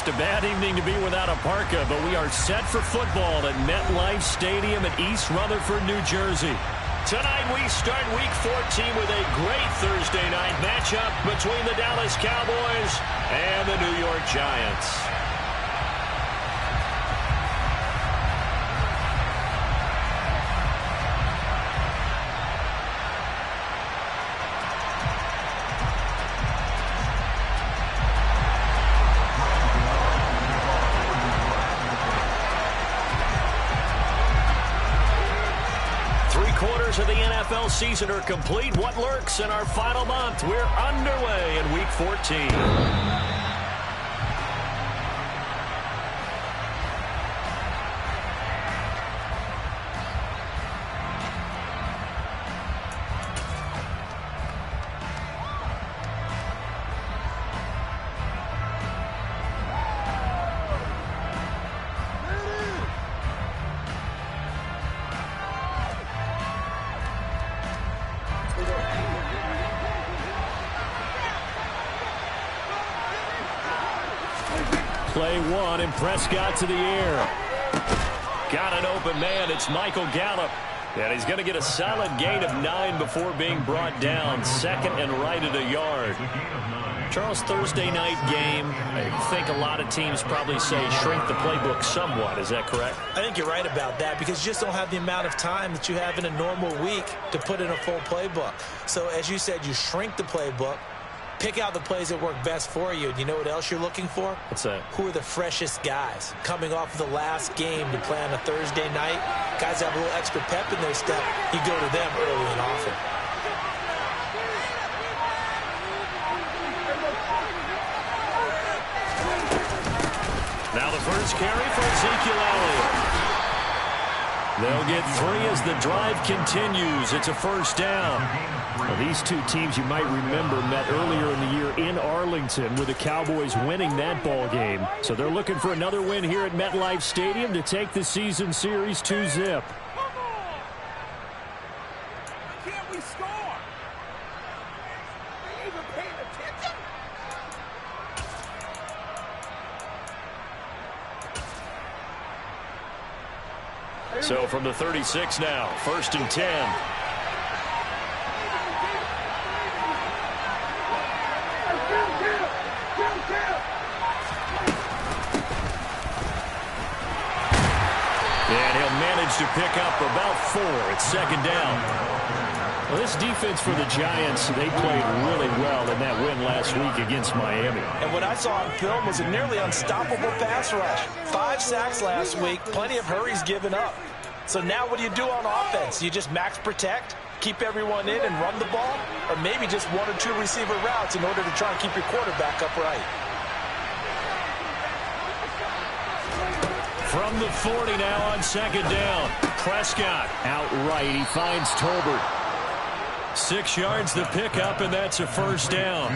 Just a bad evening to be without a parka, but we are set for football at MetLife Stadium in East Rutherford, New Jersey. Tonight we start Week 14 with a great Thursday night matchup between the Dallas Cowboys and the New York Giants. Of the NFL season are complete. What lurks in our final month? We're underway in Week 14. Play one, and Prescott to the air. Got an open man. It's Michael Gallup. And he's going to get a solid gain of 9 before being brought down. Second and right at a yard. Charles, Thursday night game, I think a lot of teams probably say shrink the playbook somewhat. Is that correct? I think you're right about that because you just don't have the amount of time that you have in a normal week to put in a full playbook. So as you said, you shrink the playbook. Pick out the plays that work best for you. And you know what else you're looking for? What's that? Who are the freshest guys coming off of the last game to play on a Thursday night? Guys that have a little extra pep in their step. You go to them early and often. Now the first carry for Ezekiel Elliott. They'll get 3 as the drive continues. It's a first down. Well, these two teams you might remember met earlier in the year in Arlington with the Cowboys winning that ball game. So they're looking for another win here at MetLife Stadium to take the season series 2-zip. Can't we score? They even paying attention? So from the 36 now, first and 10. And he'll manage to pick up about 4 at second down. Well, this defense for the Giants, they played really well in that win last week against Miami. And what I saw on film was a nearly unstoppable pass rush. 5 sacks last week, plenty of hurries given up. So now what do you do on offense? You just max protect, keep everyone in and run the ball, or maybe just 1 or 2 receiver routes in order to try and keep your quarterback upright. From the 40 now on second down. Prescott outright. He finds Tolbert. 6 yards the pickup, and that's a first down.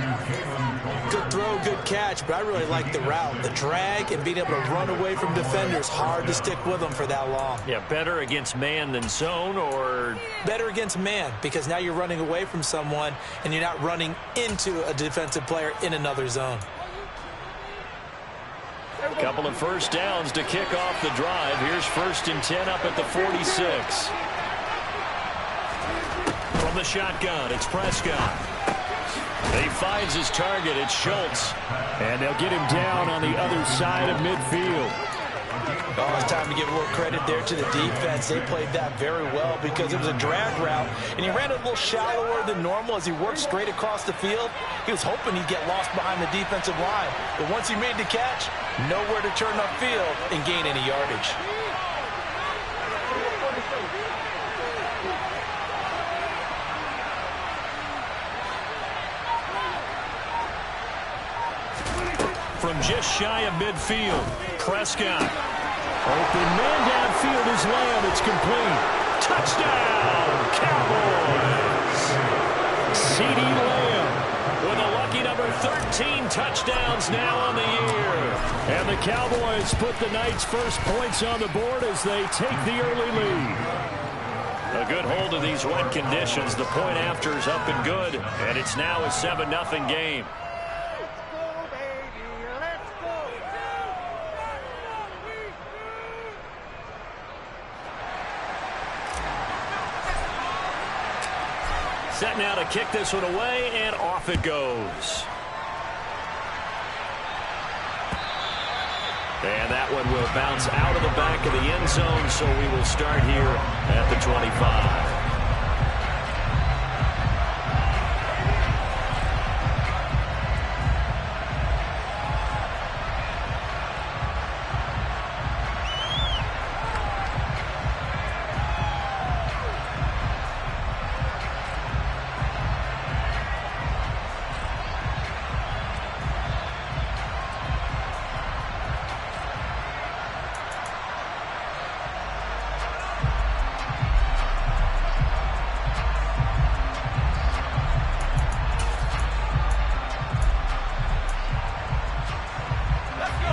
Good throw, good catch, but I really like the route. The drag and being able to run away from defenders, hard to stick with them for that long. Yeah, better against man than zone, or? Better against man, because now you're running away from someone, and you're not running into a defensive player in another zone. A couple of first downs to kick off the drive. Here's first and 10 up at the 46. From the shotgun, it's Prescott. He finds his target. It's Schultz. And they'll get him down on the other side of midfield. Oh, it's time to give a little credit there to the defense. They played that very well because it was a drag route, and he ran a little shallower than normal as he worked straight across the field. He was hoping he'd get lost behind the defensive line, but once he made the catch, nowhere to turn upfield and gain any yardage. From just shy of midfield, Prescott. Open man downfield is Lamb. It's complete. Touchdown, Cowboys. CeeDee Lamb with a lucky number 13 touchdowns now on the year. And the Cowboys put the night's first points on the board as they take the early lead. A good hold of these wet conditions. The point after is up and good, and it's now a 7-0 game. Set now to kick this one away, and off it goes. And that one will bounce out of the back of the end zone, so we will start here at the 25.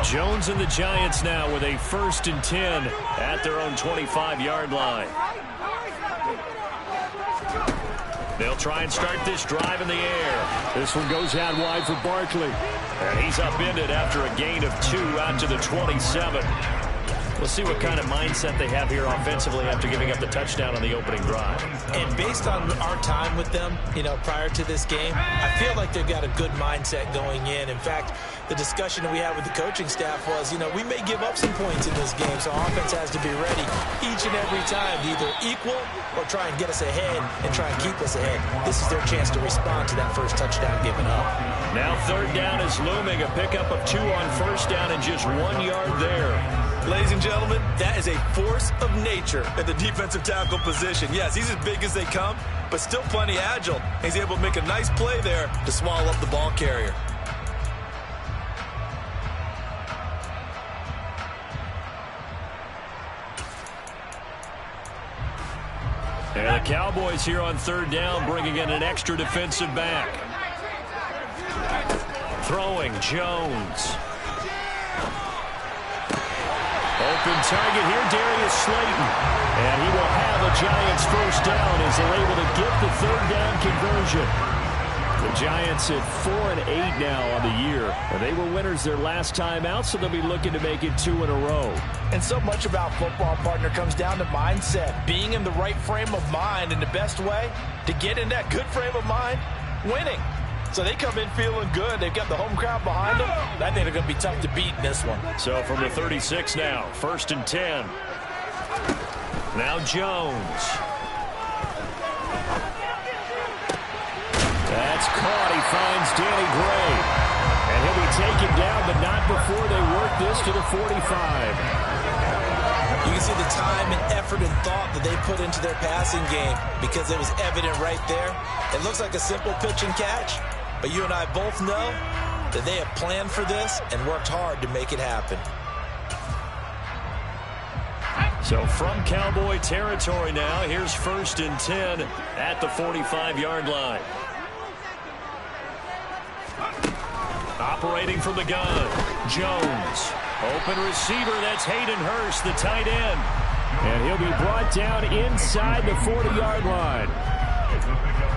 Jones and the Giants now with a 1st and 10 at their own 25-yard line. They'll try and start this drive in the air. This one goes out wide for Barkley. And he's upended after a gain of 2 out to the 27. We'll see what kind of mindset they have here offensively after giving up the touchdown on the opening drive. And based on our time with them, prior to this game, I feel like they've got a good mindset going in. In fact, the discussion that we had with the coaching staff was, we may give up some points in this game, so offense has to be ready each and every time to either equal or try and get us ahead and try and keep us ahead. This is their chance to respond to that first touchdown given up. Now 3rd down is looming, a pickup of 2 on 1st down and just 1 yard there. Ladies and gentlemen, that is a force of nature at the defensive tackle position. Yes, he's as big as they come, but still plenty agile. He's able to make a nice play there to swallow up the ball carrier. And the Cowboys here on 3rd down, bringing in an extra defensive back. Throwing, Jones. Open target here, Darius Slayton. And he will have a Giants 1st down as they're able to get the 3rd down conversion. The Giants at 4-8 now on the year. And they were winners their last time out, so they'll be looking to make it 2 in a row. And so much about football, partner, comes down to mindset. Being in the right frame of mind, and the best way to get in that good frame of mind, winning. So they come in feeling good. They've got the home crowd behind them. I think they're going to be tough to beat in this one. So from the 36 now, 1st and 10. Now Jones. That's caught. He finds Danny Gray. And he'll be taken down, but not before they work this to the 45. You can see the time and effort and thought that they put into their passing game because it was evident right there. It looks like a simple pitch and catch, but you and I both know that they have planned for this and worked hard to make it happen. So from Cowboy territory now, here's 1st and 10 at the 45-yard line. Operating from the gun, Jones. Open receiver, that's Hayden Hurst, the tight end. And he'll be brought down inside the 40-yard line.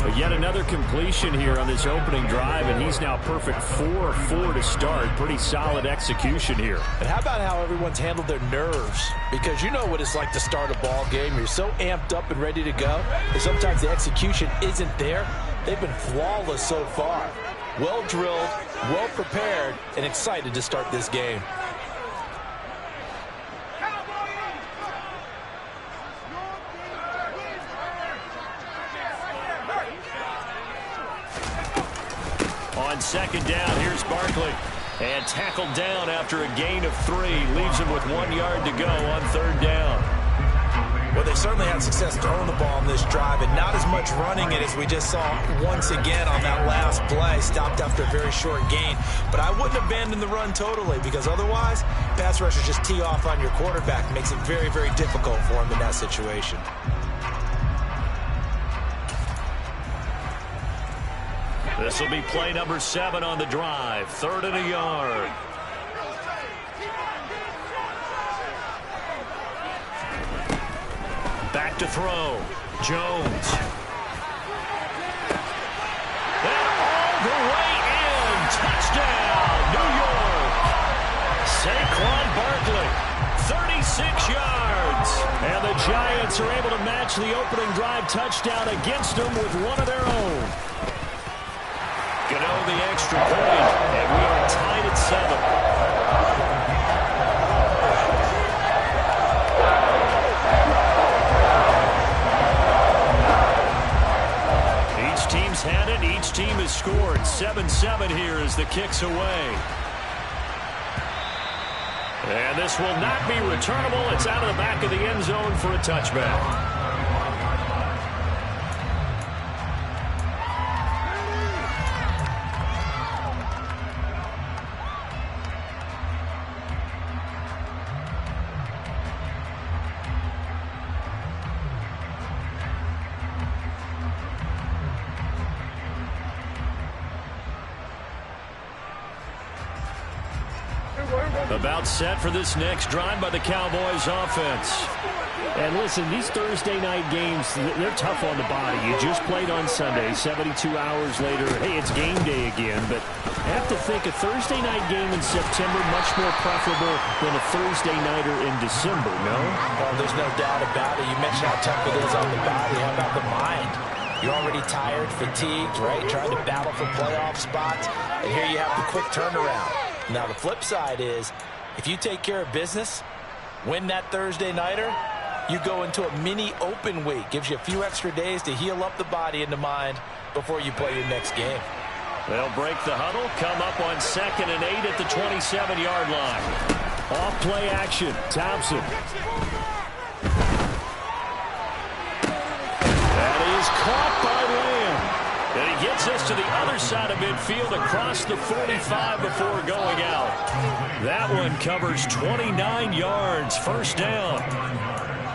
But yet another completion here on this opening drive, and he's now perfect 4-4 to start. Pretty solid execution here. And how about how everyone's handled their nerves? Because you know what it's like to start a ball game. You're so amped up and ready to go, and sometimes the execution isn't there. They've been flawless so far. Well drilled, well prepared, and excited to start this game. On 2nd down, here's Barkley. And tackled down after a gain of 3. Leaves him with 1 yard to go on 3rd down. Well, they certainly had success throwing the ball in this drive, and not as much running it as we just saw once again on that last play. Stopped after a very short gain. But I wouldn't abandon the run totally, because otherwise, pass rushers just tee off on your quarterback. Makes it very, very difficult for him in that situation. This will be play number 7 on the drive. 3rd and a yard. Back to throw. Jones. And all the way in. Touchdown, New York. Saquon Barkley. 36 yards. And the Giants are able to match the opening drive touchdown against them with one of their own. Gano the extra point, and we are tied at 7. Each team's had it. Each team has scored. 7-7 here as the kick's away. And this will not be returnable. It's out of the back of the end zone for a touchback. About set for this next drive by the Cowboys offense. And listen, these Thursday night games, they're tough on the body. You just played on Sunday, 72 hours later. Hey, it's game day again. But I have to think a Thursday night game in September much more preferable than a Thursday nighter in December, no? Oh, there's no doubt about it. You mentioned how tough it is on the body. How about the mind? You're already tired, fatigued, right? Trying to battle for playoff spots. And here you have the quick turnaround. Now, the flip side is, if you take care of business, win that Thursday nighter, you go into a mini open week. Gives you a few extra days to heal up the body and the mind before you play your next game. They'll break the huddle, come up on 2nd and 8 at the 27-yard line. Off play action, Thompson. That is caught by Lamb. And he gets us to the other side of midfield across the 45 before going out. That one covers 29 yards, first down.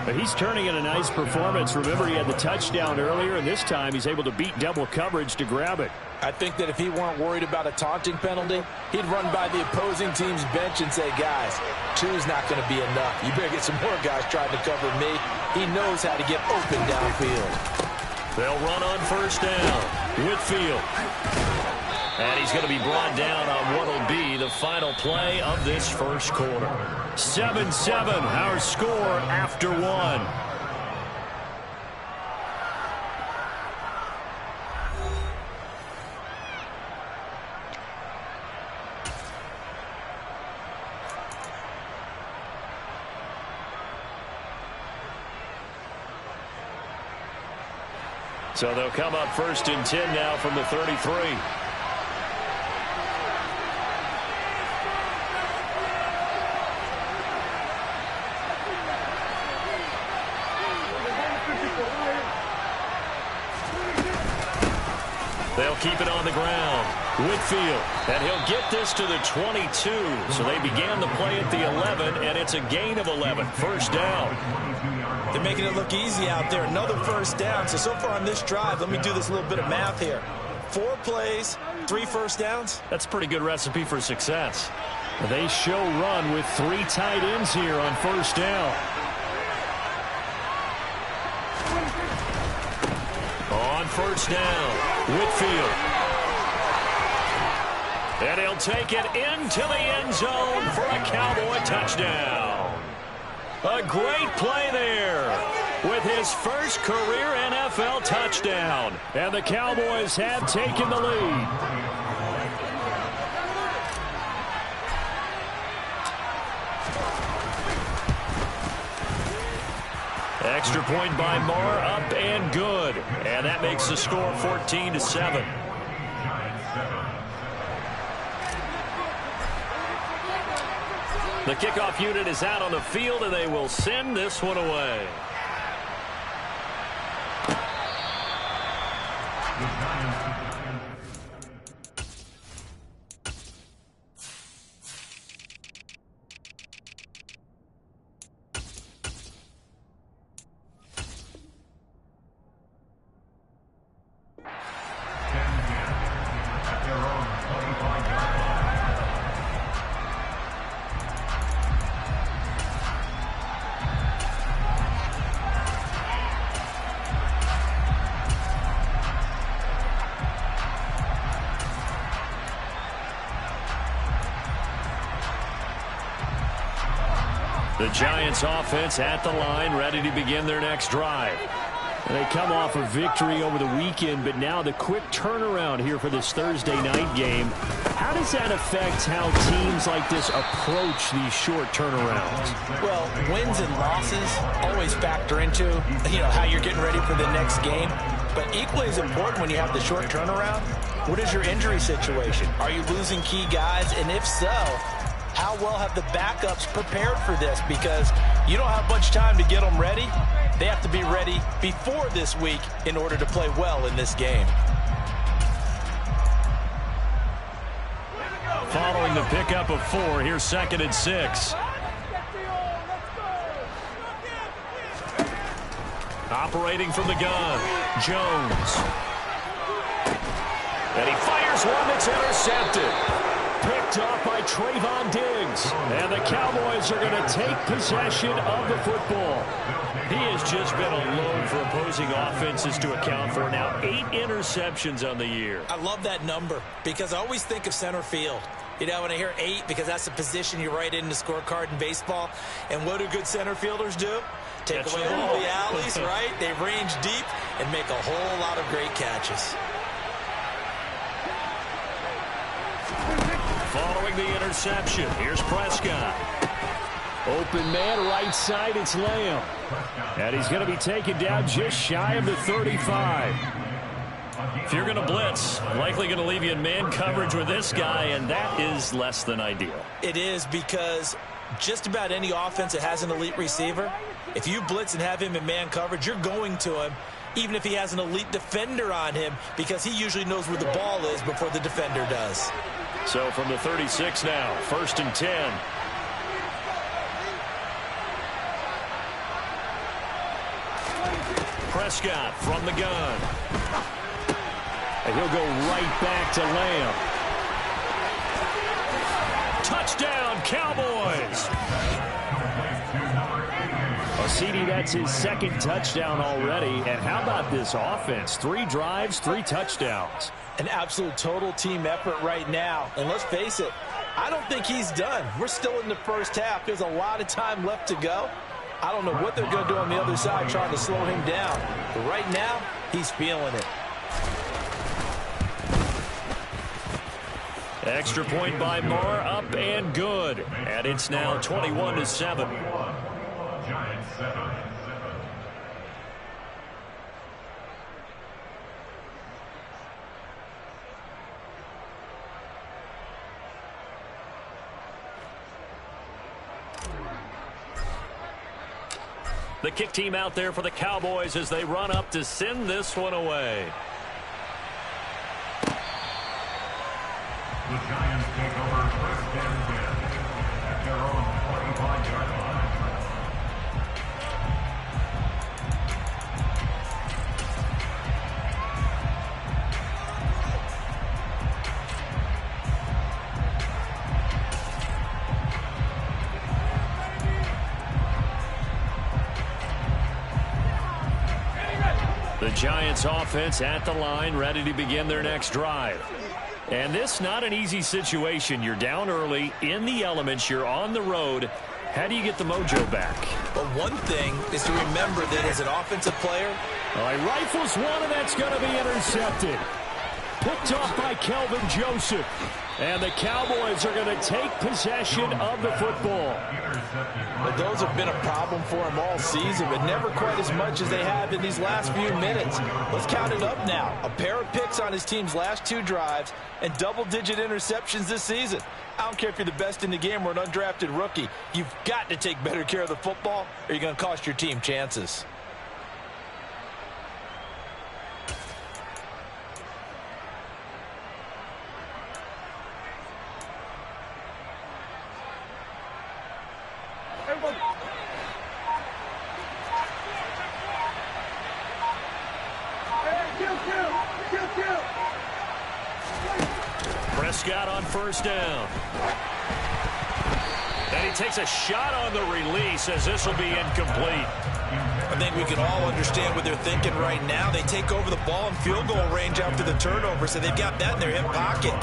But he's turning in a nice performance. Remember, he had the touchdown earlier, and this time he's able to beat double coverage to grab it. I think that if he weren't worried about a taunting penalty, he'd run by the opposing team's bench and say, guys, 2 is not going to be enough. You better get some more guys trying to cover me. He knows how to get open downfield. They'll run on first down. Whitfield. And he's going to be brought down on what will be the final play of this first quarter. 7-7, our score after 1. So they'll come up 1st and 10 now from the 33. They'll keep it on the ground. Whitfield, and he'll get this to the 22. So they began the play at the 11, and it's a gain of 11. First down. They're making it look easy out there. Another first down. So far on this drive, let me do this little bit of math here. 4 plays, 3 first downs. That's a pretty good recipe for success. They show run with 3 tight ends here on first down. On first down, Whitfield. And he'll take it into the end zone for a Cowboy touchdown. A great play there with his first career NFL touchdown. And the Cowboys have taken the lead. Extra point by Marr, up and good. And that makes the score 14-7. The kickoff unit is out on the field, and they will send this one away. The Giants offense at the line, ready to begin their next drive. They come off a victory over the weekend, but now the quick turnaround here for this Thursday night game. How does that affect how teams like this approach these short turnarounds? Well, wins and losses always factor into, how you're getting ready for the next game. But equally as important when you have the short turnaround, what is your injury situation? Are you losing key guys? And if so, how well have the backups prepared for this? Because you don't have much time to get them ready. They have to be ready before this week in order to play well in this game. Following the pickup of 4, here's 2nd and 6. Operating from the gun, Jones. And he fires one that's intercepted. Picked off by Trayvon Diggs. And the Cowboys are going to take possession of the football. He has just been a load for opposing offenses to account for. Now 8 interceptions on the year. I love that number because I always think of center field. When I hear 8, because that's the position you write in the scorecard in baseball. And what do good center fielders do? Take away all the alleys, right? They range deep and make a whole lot of great catches. Following the interception, here's Prescott. Open man, right side, it's Lamb. And he's going to be taken down just shy of the 35. If you're going to blitz, likely going to leave you in man coverage with this guy, and that is less than ideal. It is, because just about any offense that has an elite receiver, if you blitz and have him in man coverage, you're going to him, even if he has an elite defender on him, because he usually knows where the ball is before the defender does. So from the 36 now, 1st and 10. Prescott from the gun. And he'll go right back to Lamb. Touchdown, Cowboys! Well, CD, that's his 2nd touchdown already. And how about this offense? 3 drives, 3 touchdowns. An absolute total team effort right now. And let's face it, I don't think he's done. We're still in the first half. There's a lot of time left to go. I don't know what they're going to do on the other side trying to slow him down. But right now, he's feeling it. Extra point by Marr, up and good. And it's now 21-7. Giants 7. The kick team out there for the Cowboys as they run up to send this one away. The Giants take over 1st and 10 at their own 25-yard line. The Giants offense at the line, ready to begin their next drive. And this not an easy situation. You're down early, in the elements, you're on the road. How do you get the mojo back? Well, one thing is to remember that as an offensive player, he rifles one, and that's going to be intercepted. Picked off by Kelvin Joseph. And the Cowboys are going to take possession of the football. But those have been a problem for him all season, but never quite as much as they have in these last few minutes. Let's count it up now. A pair of picks on his team's last 2 drives and double-digit interceptions this season. I don't care if you're the best in the game or an undrafted rookie. You've got to take better care of the football or you're going to cost your team chances. Prescott on 1st down. And he takes a shot on the release as this will be incomplete. I think we can all understand what they're thinking right now. They take over the ball in field goal range after the turnover, so they've got that in their hip pocket.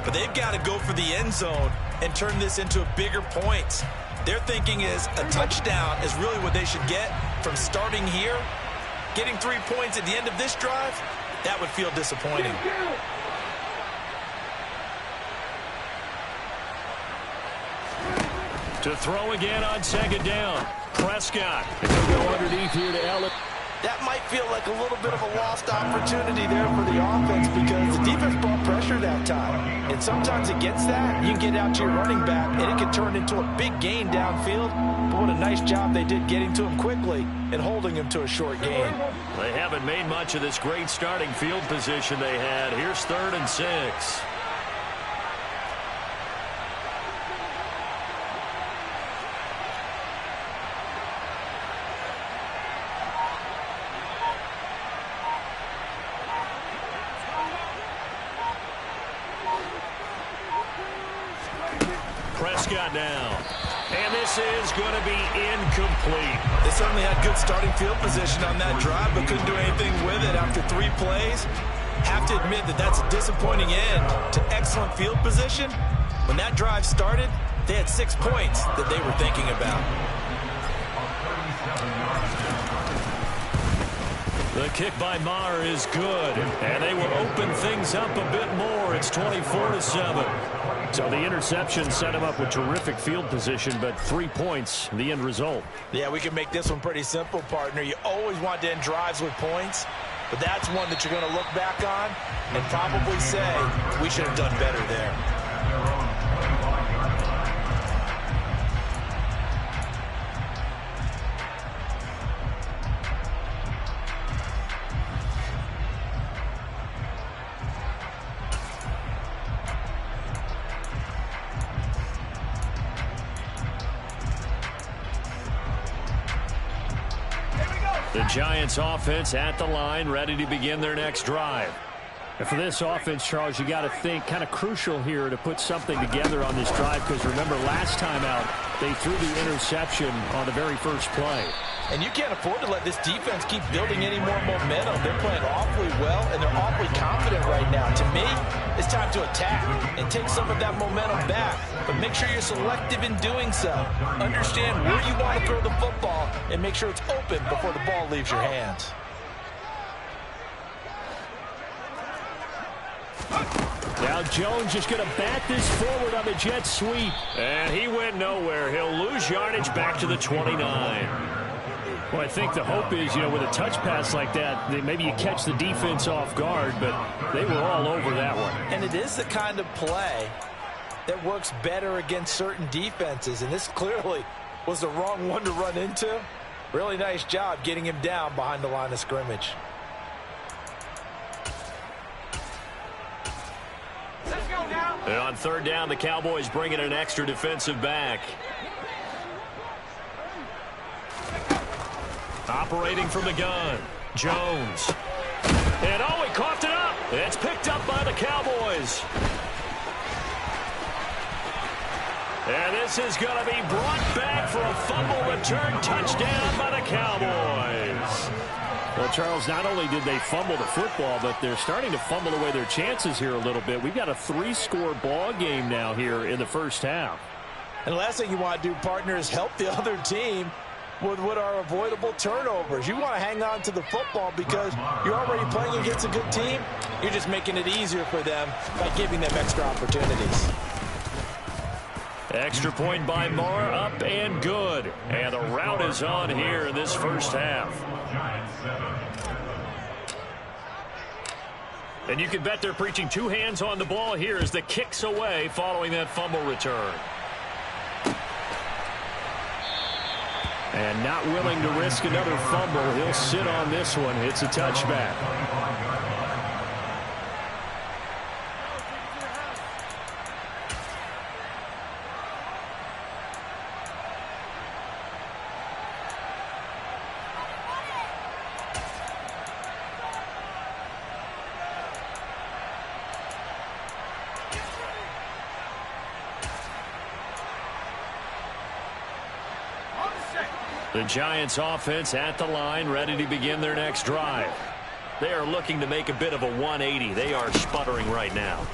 But they've got to go for the end zone and turn this into a bigger point. Their thinking is a touchdown is really what they should get from starting here. Getting 3 points at the end of this drive, that would feel disappointing. To throw again on second down. Prescott. He'll go underneath here to Allen. That might feel like a little bit of a lost opportunity there for the offense because the defense brought pressure that time. And sometimes against that, you can get out to your running back, and it can turn into a big gain downfield. But what a nice job they did getting to him quickly and holding him to a short gain. They haven't made much of this great starting field position they had. Here's 3rd and 6. Prescott now. And this is going to be incomplete. They certainly had good starting field position on that drive, but couldn't do anything with it after 3 plays. Have to admit that that's a disappointing end to excellent field position. When that drive started, they had 6 points that they were thinking about. The kick by Maher is good, and they will open things up a bit more. It's 24-7. So the interception set him up with terrific field position, but 3 points, the end result. Yeah, we can make this one pretty simple, partner. You always want to end drives with points, but that's one that you're going to look back on and probably say, we should have done better there. The Giants offense at the line, ready to begin their next drive. And for this offense, Charles, you got to think kind of crucial here to put something together on this drive, because remember last time out they threw the interception on the very first play. And you can't afford to let this defense keep building any more momentum. They're playing awfully well, and they're awfully confident right now. To me, it's time to attack and take some of that momentum back. But make sure you're selective in doing so. Understand where you want to throw the football and make sure it's open before the ball leaves your hands. Now Jones just going to bat this forward on the jet sweep. And he went nowhere. He'll lose yardage back to the 29. Well, I think the hope is, with a touch pass like that, maybe you catch the defense off guard, but they were all over that one. And it is the kind of play that works better against certain defenses, and this clearly was the wrong one to run into. Really nice job getting him down behind the line of scrimmage. And on 3rd down, the Cowboys bring in an extra defensive back. Operating from the gun, Jones. And he coughed it up. It's picked up by the Cowboys. And this is going to be brought back for a fumble return touchdown by the Cowboys. Well, Charles, not only did they fumble the football, but they're starting to fumble away their chances here a little bit. We've got a 3-score ball game now here in the first half. And the last thing you want to do, partner, is help the other team with what are avoidable turnovers. You want to hang on to the football because you're already playing against a good team. You're just making it easier for them by giving them extra opportunities. Extra point by Maher, up and good. And the route is on here in this first half. And you can bet they're preaching 2 hands on the ball here as the kick's away following that fumble return. And not willing to risk another fumble. He'll sit on this one. It's a touchback. The Giants offense at the line, ready to begin their next drive. They are looking to make a bit of a 180. They are sputtering right now.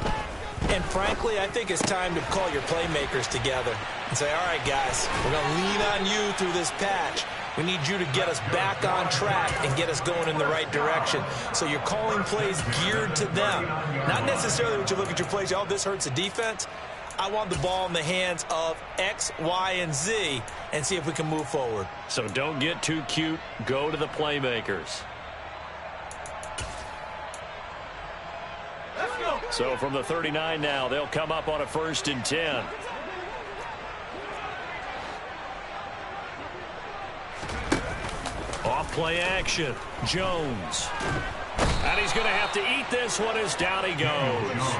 And frankly, I think it's time to call your playmakers together and say, all right, guys, we're going to lean on you through this patch. We need you to get us back on track and get us going in the right direction. So you're calling plays geared to them. Not necessarily when you look at your plays, oh, this hurts the defense. I want the ball in the hands of X, Y, and Z and see if we can move forward. So don't get too cute. Go to the playmakers. So from the 39 now, they'll come up on a 1st and 10. Off play action. Jones. And he's going to have to eat this one as down he goes.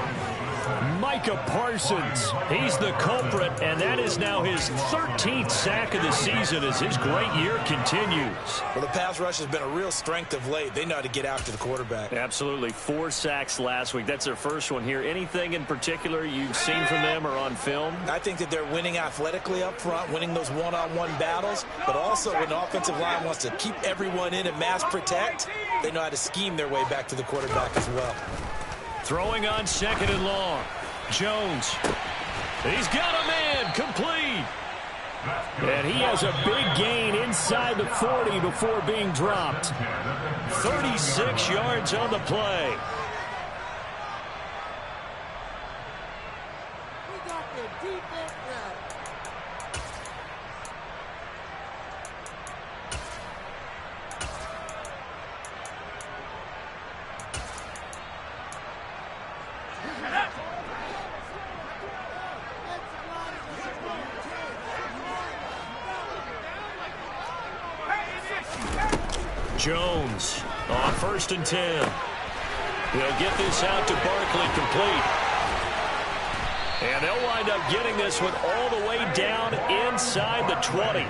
Micah Parsons, he's the culprit, and that is now his 13th sack of the season as his great year continues. Well, the pass rush has been a real strength of late. They know how to get after the quarterback. Absolutely. 4 sacks last week. That's their first one here. Anything in particular you've seen from them or on film? I think that they're winning athletically up front, winning those one-on-one battles, but also when the offensive line wants to keep everyone in and mass protect, they know how to scheme their way back to the quarterback as well. Throwing on 2nd and long. Jones. He's got a man complete. And he has a big gain inside the 40 before being dropped. 36 yards on the play. We got the defense now. Jones on 1st and 10. They'll get this out to Barkley complete. And they'll wind up getting this one all the way down inside the 20.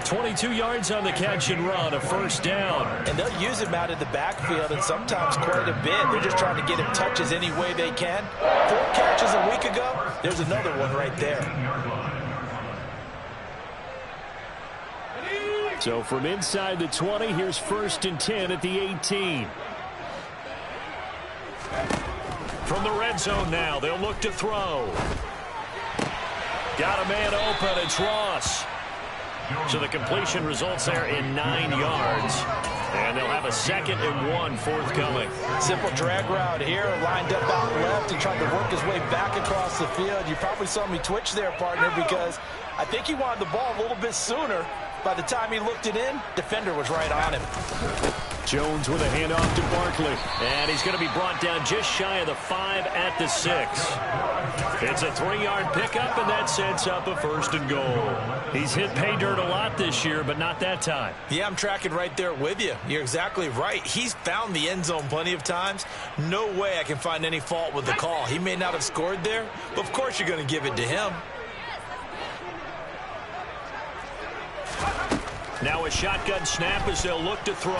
22 yards on the catch and run, a 1st down. And they'll use him out of the backfield and sometimes quite a bit. They're just trying to get him touches any way they can. 4 catches a week ago. There's another one right there. So from inside the 20, here's 1st and 10 at the 18. From the red zone now, they'll look to throw. Got a man open, it's Ross. So the completion results there in 9 yards. And they'll have a 2nd and 1 forthcoming. Simple drag route here, lined up out left and tried to work his way back across the field. You probably saw me twitch there, partner, because I think he wanted the ball a little bit sooner. By the time he looked it in, defender was right on him. Jones with a handoff to Barkley. And he's going to be brought down just shy of the 5 at the 6. It's a 3-yard pickup, and that sets up a 1st and goal. He's hit pay dirt a lot this year, but not that time. Yeah, I'm tracking right there with you. You're exactly right. He's found the end zone plenty of times. No way I can find any fault with the call. He may not have scored there, but of course you're going to give it to him. Now a shotgun snap as they'll look to throw.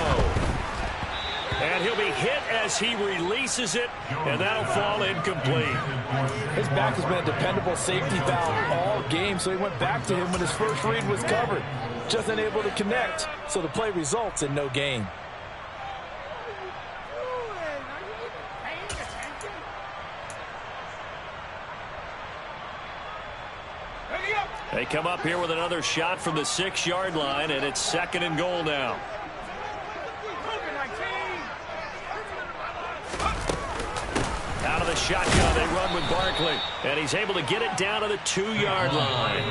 And he'll be hit as he releases it, and that'll fall incomplete. His back has been a dependable safety valve all game, so he went back to him when his first read was covered. Just unable to connect, so the play results in no gain. They come up here with another shot from the 6-yard line, and it's 2nd and goal now. Out of the shotgun, they run with Barkley, and he's able to get it down to the 2-yard line.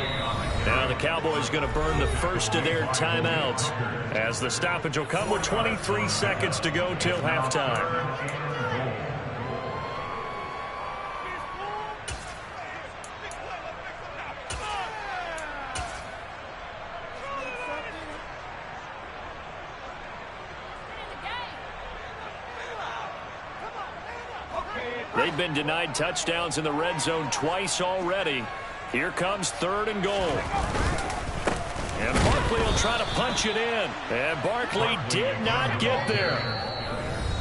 Now the Cowboys going to burn the first of their timeouts as the stoppage will come with 23 seconds to go till halftime. They've been denied touchdowns in the red zone twice already. Here comes 3rd and goal. And Barkley will try to punch it in. And Barkley did not get there.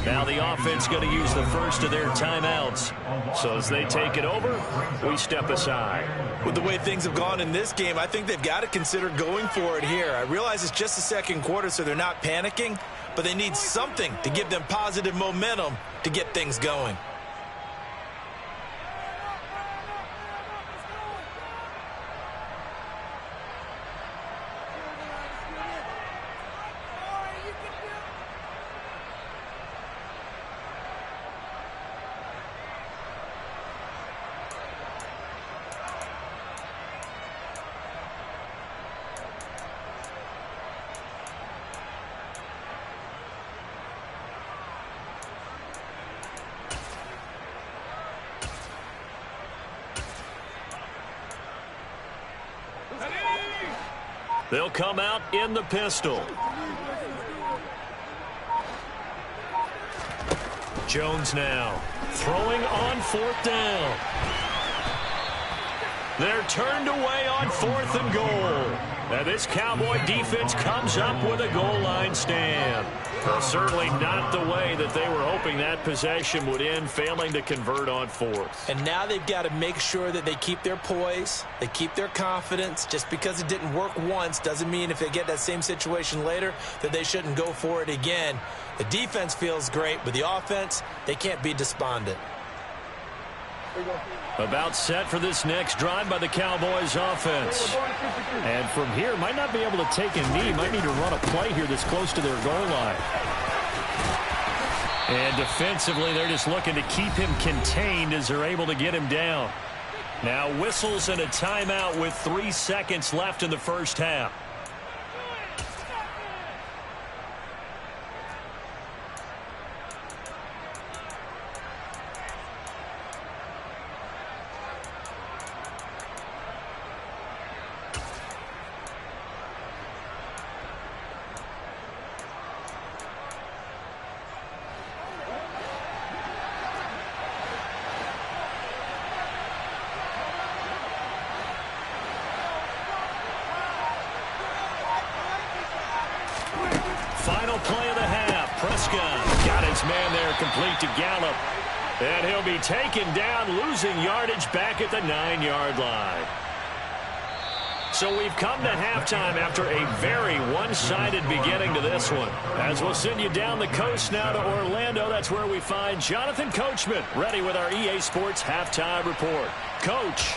Now the offense going to use the first of their timeouts. So as they take it over, we step aside. With the way things have gone in this game, I think they've got to consider going for it here. I realize it's just the 2nd quarter, so they're not panicking, but they need something to give them positive momentum to get things going. They'll come out in the pistol. Jones now throwing on 4th down. They're turned away on 4th and goal. And this Cowboy defense comes up with a goal line stand. Well, certainly not the way that they were hoping that possession would end, failing to convert on 4th. And now they've got to make sure that they keep their poise, they keep their confidence. Just because it didn't work once doesn't mean if they get that same situation later that they shouldn't go for it again. The defense feels great, but the offense, they can't be despondent. About set for this next drive by the Cowboys offense. And from here, might not be able to take a knee. Might need to run a play here that's close to their goal line. And defensively, they're just looking to keep him contained as they're able to get him down. Now whistles and a timeout with 3 seconds left in the first half. Final play of the half. Prescott got his man there complete to Gallup. And he'll be taken down, losing yardage back at the 9-yard line. So we've come to halftime after a very one-sided beginning to this one. As we'll send you down the coast now to Orlando, that's where we find Jonathan Coachman ready with our EA Sports Halftime Report. Coach.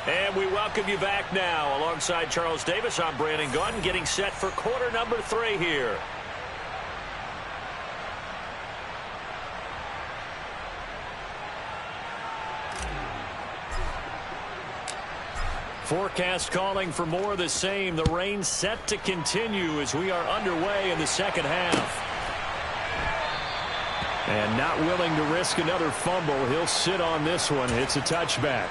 And we welcome you back now. Alongside Charles Davis, I'm Brandon Gaudin, getting set for quarter number 3 here. Forecast calling for more of the same. The rain set to continue as we are underway in the second half. And not willing to risk another fumble. He'll sit on this one. It's a touchback.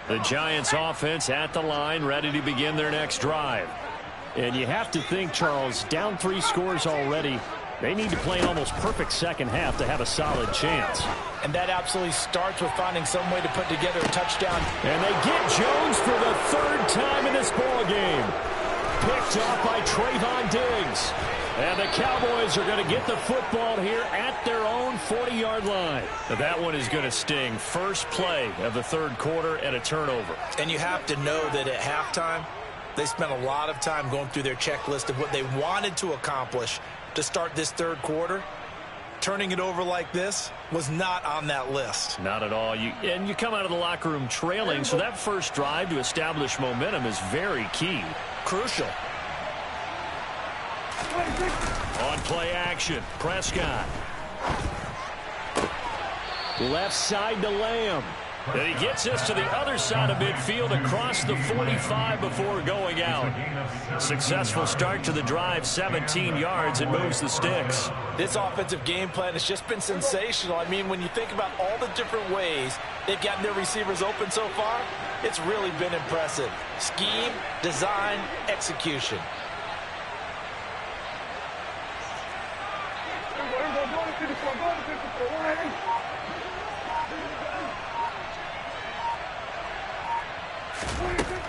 The Giants offense at the line, ready to begin their next drive. And you have to think, Charles, down 3 scores already. They need to play an almost perfect second half to have a solid chance. And that absolutely starts with finding some way to put together a touchdown. And they get Jones for the 3rd time in this ball game. Picked off by Trayvon Diggs. And the Cowboys are going to get the football here at their own 40-yard line. That one is going to sting. First play of the 3rd quarter and a turnover. And you have to know that at halftime, they spent a lot of time going through their checklist of what they wanted to accomplish to start this 3rd quarter. Turning it over like this was not on that list. Not at all. And you come out of the locker room trailing, so that first drive to establish momentum is very key. Crucial. On play action, Prescott. Left side to Lamb. And he gets us to the other side of midfield across the 45 before going out. Successful start to the drive, 17 yards, and moves the sticks. This offensive game plan has just been sensational. I mean, when you think about all the different ways they've gotten their receivers open so far, it's really been impressive. Scheme, design, execution.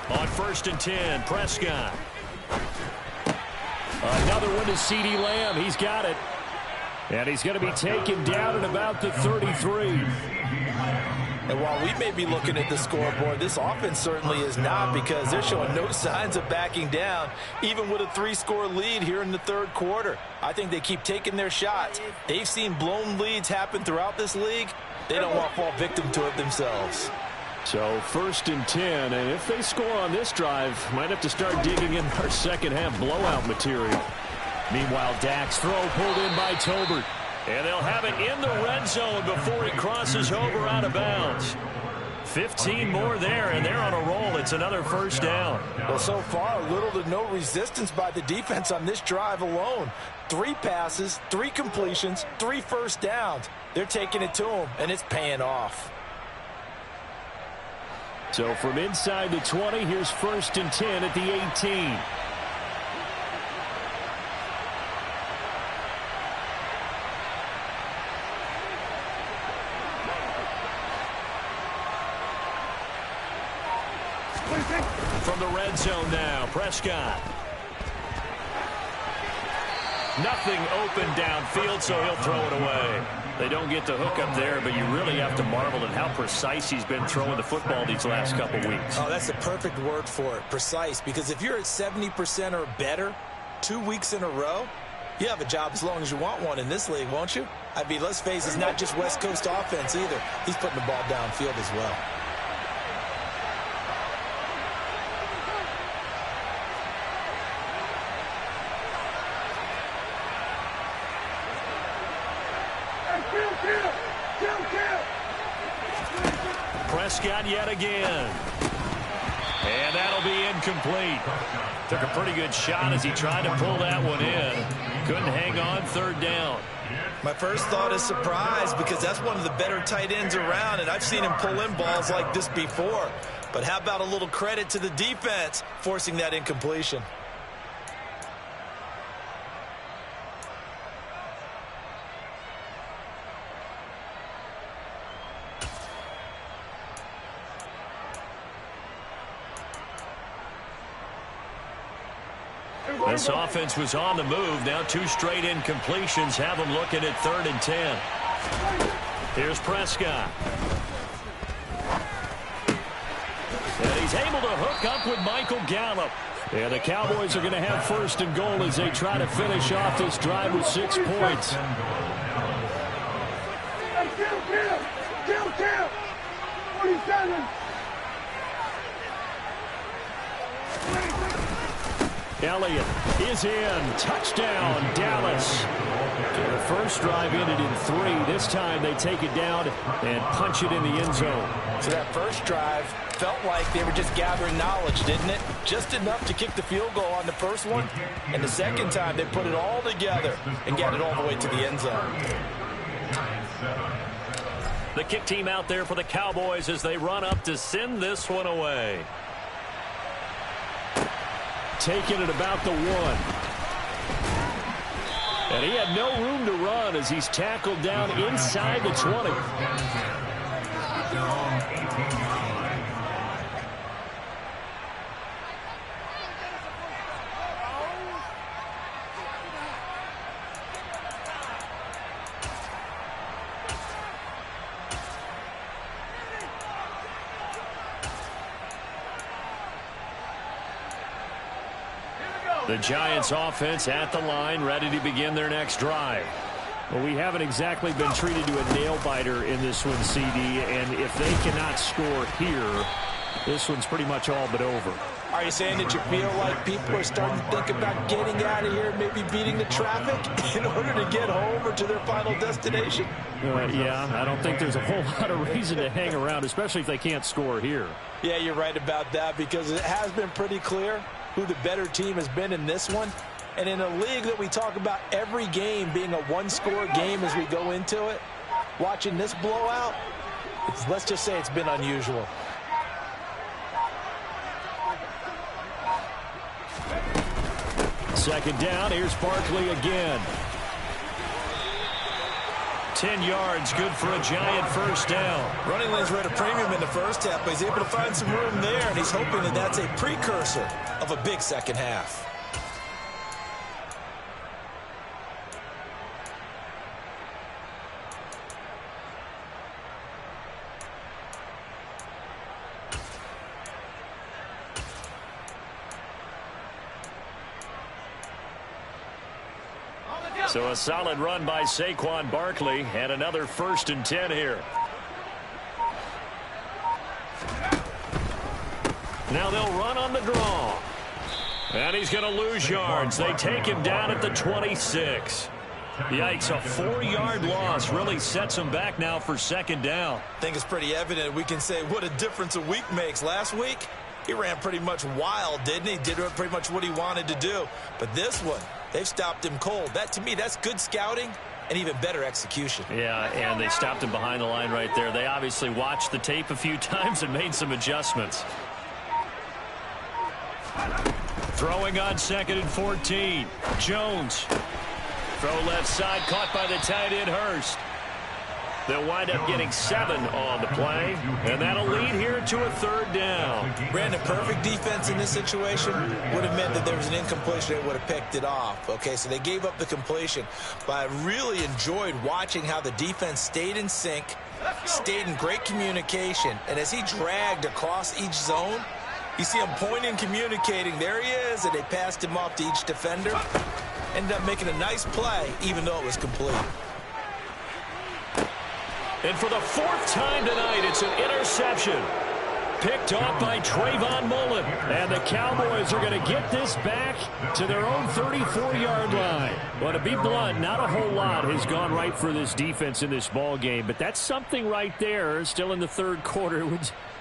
On 1st and 10, Prescott. Another one to CeeDee Lamb. He's got it. And he's going to be taken down at about the 33. And while we may be looking at the scoreboard, this offense certainly is not, because they're showing no signs of backing down, even with a 3-score lead here in the third quarter. I think they keep taking their shots. They've seen blown leads happen throughout this league. They don't want to fall victim to it themselves. So 1st and 10, and if they score on this drive, might have to start digging in our second half blowout material. Meanwhile, Dak's throw pulled in by Tolbert. And they'll have it in the red zone before he crosses over out of bounds. 15 more there, and they're on a roll. It's another first down. Well, so far, little to no resistance by the defense on this drive alone. 3 passes, 3 completions, 3 first downs. They're taking it to them, and it's paying off. So from inside the 20, here's 1st and 10 at the 18. From the red zone now, Prescott. Nothing open downfield, so he'll throw it away. They don't get the hook up there, but you really have to marvel at how precise he's been throwing the football these last couple weeks. Oh, that's the perfect word for it, precise, because if you're at 70% or better 2 weeks in a row, you have a job as long as you want one in this league, won't you? I mean, let's face it, it's not just West Coast offense either. He's putting the ball downfield as well. Prescott yet again. And that'll be incomplete. Took a pretty good shot as he tried to pull that one in. Couldn't hang on, 3rd down. My first thought is surprise, because that's one of the better tight ends around, and I've seen him pull in balls like this before. But how about a little credit to the defense forcing that incompletion? This offense was on the move. Now 2 straight incompletions have them looking at 3rd and 10. Here's Prescott. And he's able to hook up with Michael Gallup. And the Cowboys are going to have 1st and goal as they try to finish off this drive with 6 points. Kill! 47! Elliott is in. Touchdown, Dallas. The first drive ended in 3. This time they take it down and punch it in the end zone. So that first drive felt like they were just gathering knowledge, didn't it? Just enough to kick the field goal on the first one. And the second time they put it all together and got it all the way to the end zone. The kick team out there for the Cowboys as they run up to send this one away. Taking it about the 1. And he had no room to run as he's tackled down inside the 20. The Giants offense at the line, ready to begin their next drive. Well, we haven't exactly been treated to a nail-biter in this one, CD, and if they cannot score here, this one's pretty much all but over. Are you saying that you feel like people are starting to think about getting out of here, maybe beating the traffic in order to get home or to their final destination? Yeah, I don't think there's a whole lot of reason to hang around, especially if they can't score here. Yeah, you're right about that, because it has been pretty clear who the better team has been in this one. And in a league that we talk about every game being a 1-score game as we go into it, watching this blowout, let's just say it's been unusual. Second down, here's Barkley again. 10 yards, good for a Giant first down. Running lanes were at a premium in the first half, but he's able to find some room there, and he's hoping that that's a precursor of a big second half. So a solid run by Saquon Barkley and another 1st and 10 here. Now they'll run on the draw. And he's going to lose yards. They take him down at the 26. Yikes, a 4-yard loss really sets him back now for 2nd down. I think it's pretty evident. We can say what a difference a week makes. Last week, he ran pretty much wild, didn't he? Did pretty much what he wanted to do. But this one, they've stopped him cold. That, to me, that's good scouting and even better execution. Yeah, and they stopped him behind the line right there. They obviously watched the tape a few times and made some adjustments. Throwing on 2nd and 14. Jones. Throw left side, caught by the tight end Hurst. They'll wind up getting 7 on the play, and that'll lead here to a 3rd down. Brandon, perfect defense in this situation would have meant that there was an incompletion. They would have picked it off. Okay, so they gave up the completion, but I really enjoyed watching how the defense stayed in sync, stayed in great communication, and as he dragged across each zone, you see him pointing, communicating. There he is, and they passed him off to each defender. Ended up making a nice play, even though it was complete. And for the 4th time tonight, it's an interception. Picked off by Trayvon Mullen. And the Cowboys are going to get this back to their own 34-yard line. Well, to be blunt, not a whole lot has gone right for this defense in this ball game. But that's something right there. Still in the 3rd quarter.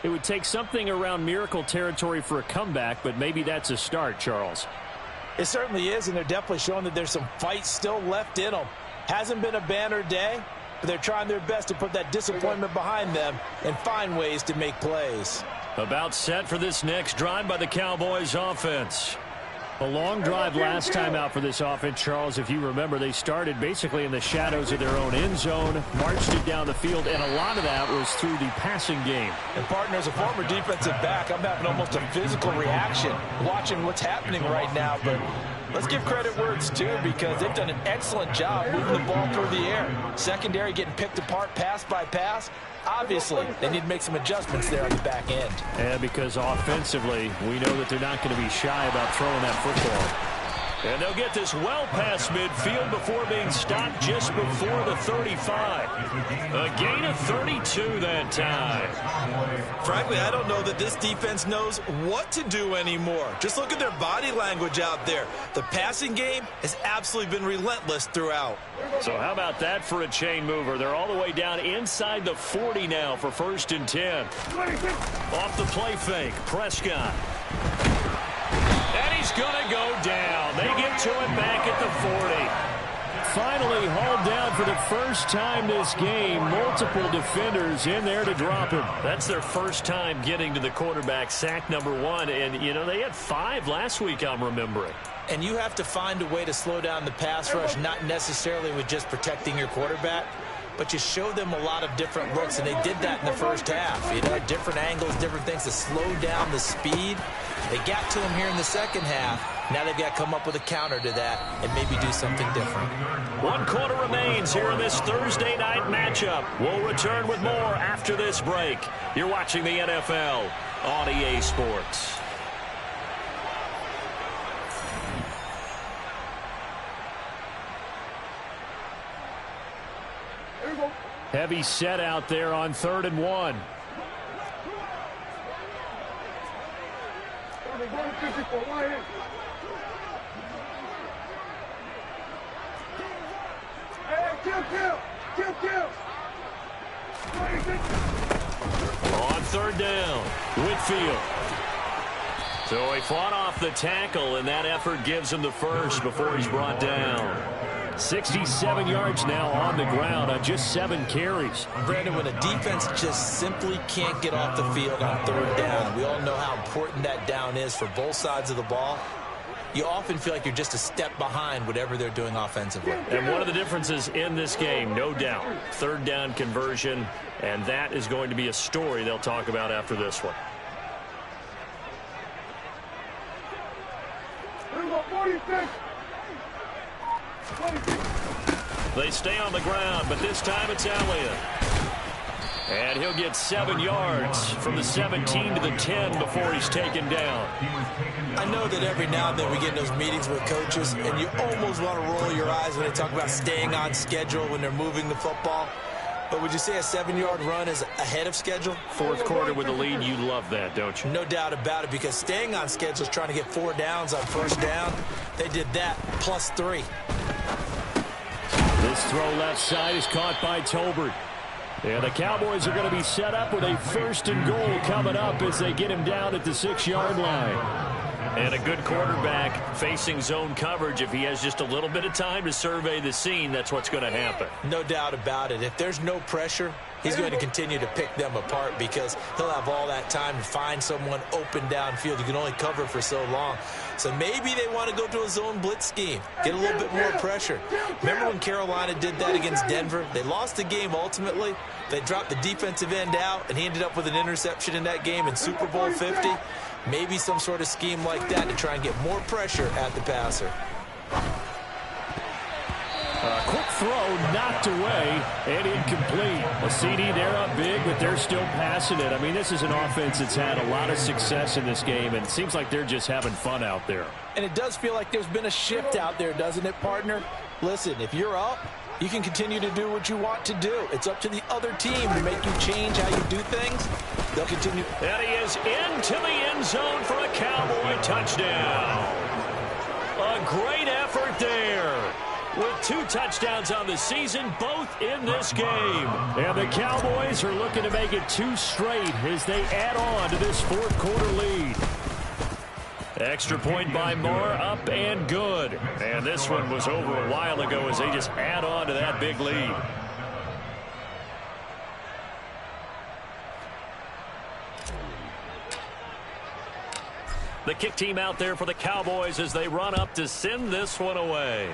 It would take something around miracle territory for a comeback, but maybe that's a start, Charles. It certainly is, and they're definitely showing that there's some fight still left in them. Hasn't been a banner day, but they're trying their best to put that disappointment behind them and find ways to make plays. About set for this next drive by the Cowboys offense. A long drive last time out for this offense, Charles. If you remember, they started basically in the shadows of their own end zone, marched it down the field, and a lot of that was through the passing game. And, partner, as a former defensive back, I'm having almost a physical reaction watching what's happening right now. But let's give credit where it's due, because they've done an excellent job moving the ball through the air. Secondary getting picked apart pass by pass. Obviously, they need to make some adjustments there on the back end. And because offensively, we know that they're not going to be shy about throwing that football. And they'll get this well past midfield before being stopped just before the 35. A gain of 32 that time. Frankly, I don't know that this defense knows what to do anymore. Just look at their body language out there. The passing game has absolutely been relentless throughout. So how about that for a chain mover? They're all the way down inside the 40 now for 1st and 10. Off the play fake, Prescott. And he's going to go down. They get to him back at the 40. Finally hauled down for the first time this game. Multiple defenders in there to drop him. That's their first time getting to the quarterback, sack number 1. And, you know, they had 5 last week, I'm remembering. And you have to find a way to slow down the pass rush, not necessarily with just protecting your quarterback, but you show them a lot of different looks, and they did that in the first half. You know, different angles, different things to slow down the speed. They got to him here in the second half. Now they've got to come up with a counter to that and maybe do something different. 1 quarter remains here in this Thursday night matchup. We'll return with more after this break. You're watching the NFL on EA Sports. Heavy set out there on 3rd and 1. On 3rd down, Whitfield. So he fought off the tackle, and that effort gives him the first before he's brought down. 67 yards now on the ground on just 7 carries. Brandon, when a defense just simply can't get off the field on 3rd down, we all know how important that down is for both sides of the ball. You often feel like you're just a step behind whatever they're doing offensively. And one of the differences in this game, no doubt, 3rd down conversion, and that is going to be a story they'll talk about after this one. They stay on the ground, but this time it's Elliott. And he'll get 7 yards from the 17 to the 10 before he's taken down. I know that every now and then we get in those meetings with coaches, and you almost want to roll your eyes when they talk about staying on schedule when they're moving the football. But would you say a 7-yard run is ahead of schedule? Fourth quarter with a lead, you love that, don't you? No doubt about it, because staying on schedule is trying to get 4 downs on first down. They did that, +3. This throw left side is caught by Tolbert. And the Cowboys are going to be set up with a 1st and goal coming up as they get him down at the 6-yard line. And a good quarterback facing zone coverage. If he has just a little bit of time to survey the scene, that's what's going to happen. No doubt about it. If there's no pressure, he's going to continue to pick them apart because he'll have all that time to find someone open downfield. You can only cover for so long. So maybe they want to go to a zone blitz scheme, get a little bit more pressure. Remember when Carolina did that against Denver? They lost the game ultimately. They dropped the defensive end out, and he ended up with an interception in that game in Super Bowl 50. Maybe some sort of scheme like that to try and get more pressure at the passer. Quick throw knocked away and incomplete. A CD, they're up big, but they're still passing it. I mean, this is an offense that's had a lot of success in this game, and it seems like they're just having fun out there. And it does feel like there's been a shift out there, doesn't it, partner? Listen, if you're up, you can continue to do what you want to do. It's up to the other team to make you change how you do things. They'll continue. And he is into the end zone for a Cowboy touchdown. A great effort there. With 2 touchdowns on the season, both in this game. And the Cowboys are looking to make it 2 straight as they add on to this 4th quarter lead. Extra point by Moore, up and good. And this one was over a while ago as they just add on to that big lead. The kick team out there for the Cowboys as they run up to send this one away.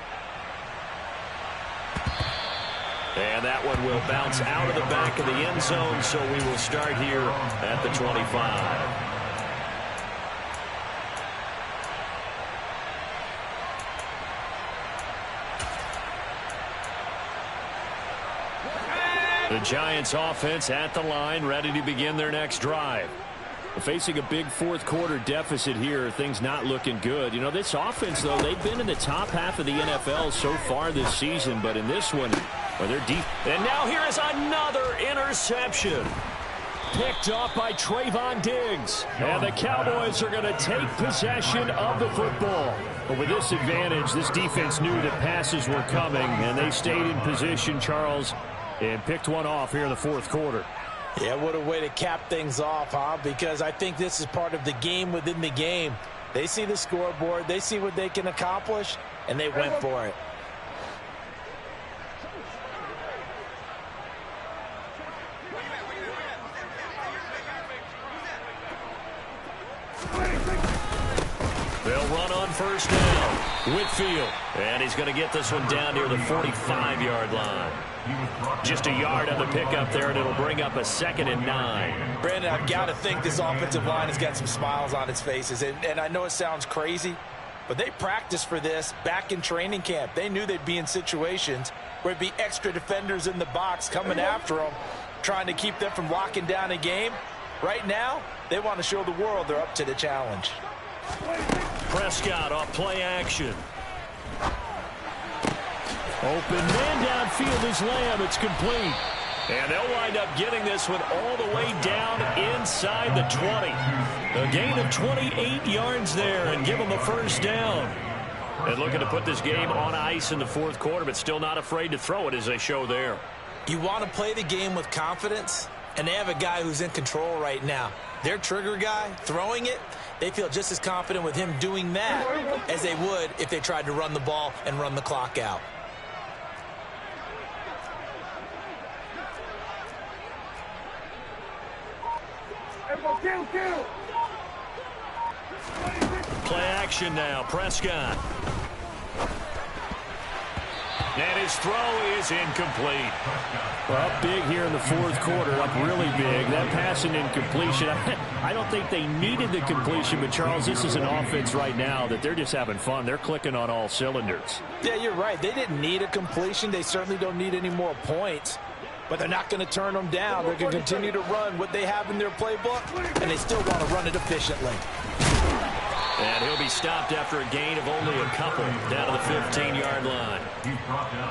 And that one will bounce out of the back of the end zone, so we will start here at the 25. The Giants offense at the line, ready to begin their next drive. Facing a big 4th quarter deficit here, things not looking good. You know, this offense, though, they've been in the top half of the NFL so far this season, but in this one, well, they're deep. And now here is another interception. Picked off by Trayvon Diggs. And the Cowboys are going to take possession of the football. But with this advantage, this defense knew that passes were coming, and they stayed in position, Charles, and picked one off here in the 4th quarter. Yeah, what a way to cap things off, huh? Because I think this is part of the game within the game. They see the scoreboard, they see what they can accomplish, and they went for it. They'll run on first down. Whitfield. And he's going to get this one down near the 45-yard line. Just a yard on the pickup there, and it'll bring up a 2nd and 9. Brandon, I've got to think this offensive line has got some smiles on its faces. And I know it sounds crazy, but they practiced for this back in training camp. They knew they'd be in situations where there'd be extra defenders in the box coming after them, trying to keep them from locking down a game. Right now, they want to show the world they're up to the challenge. Prescott off play action. Open man downfield is Lamb. It's complete. And they'll wind up getting this one all the way down inside the 20. A gain of 28 yards there and give them a first down. And looking to put this game on ice in the 4th quarter, but still not afraid to throw it as they show there. You want to play the game with confidence, and they have a guy who's in control right now. Their trigger guy throwing it, they feel just as confident with him doing that as they would if they tried to run the ball and run the clock out. Play action now. Prescott. And his throw is incomplete. Well, up big here in the 4th quarter, up really big. That pass and incompletion, I don't think they needed the completion, but Charles, this is an offense right now that they're just having fun. They're clicking on all cylinders. Yeah, you're right. They didn't need a completion. They certainly don't need any more points. but they're not going to turn them down. They're going to continue to run what they have in their playbook, and they still want to run it efficiently. And he'll be stopped after a gain of only a couple down to the 15-yard line.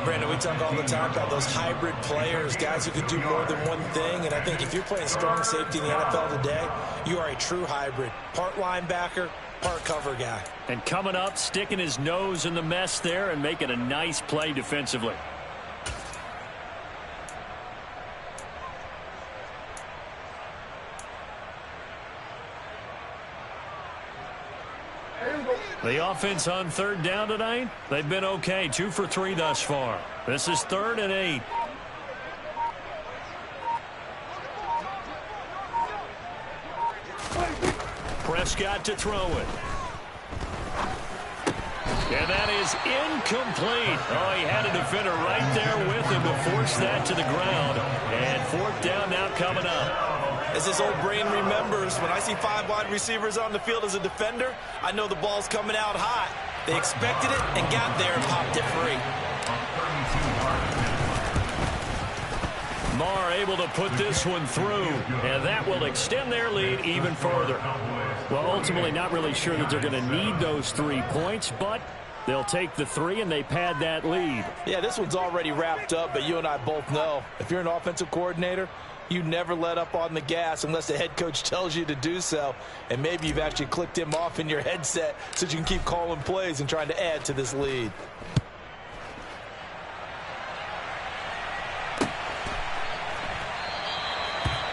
Brandon, we talk all the time about those hybrid players, guys who could do more than one thing. And I think if you're playing strong safety in the NFL today, you are a true hybrid. Part linebacker, part cover guy. And coming up, sticking his nose in the mess there and making a nice play defensively. The offense on third down tonight, they've been okay. 2 for 3 thus far. This is 3rd and 8. Prescott to throw it. And that is incomplete. Oh, he had a defender right there with him to force that to the ground. And 4th down now coming up. As this old brain remembers, when I see 5 wide receivers on the field as a defender, I know the ball's coming out hot. They expected it and got there and popped it free. Marr able to put this one through, and that will extend their lead even further. Well, ultimately not really sure that they're going to need those 3 points, but they'll take the 3 and they pad that lead. Yeah, this one's already wrapped up, but you and I both know if you're an offensive coordinator, you never let up on the gas unless the head coach tells you to do so. And maybe you've actually clicked him off in your headset so you can keep calling plays and trying to add to this lead.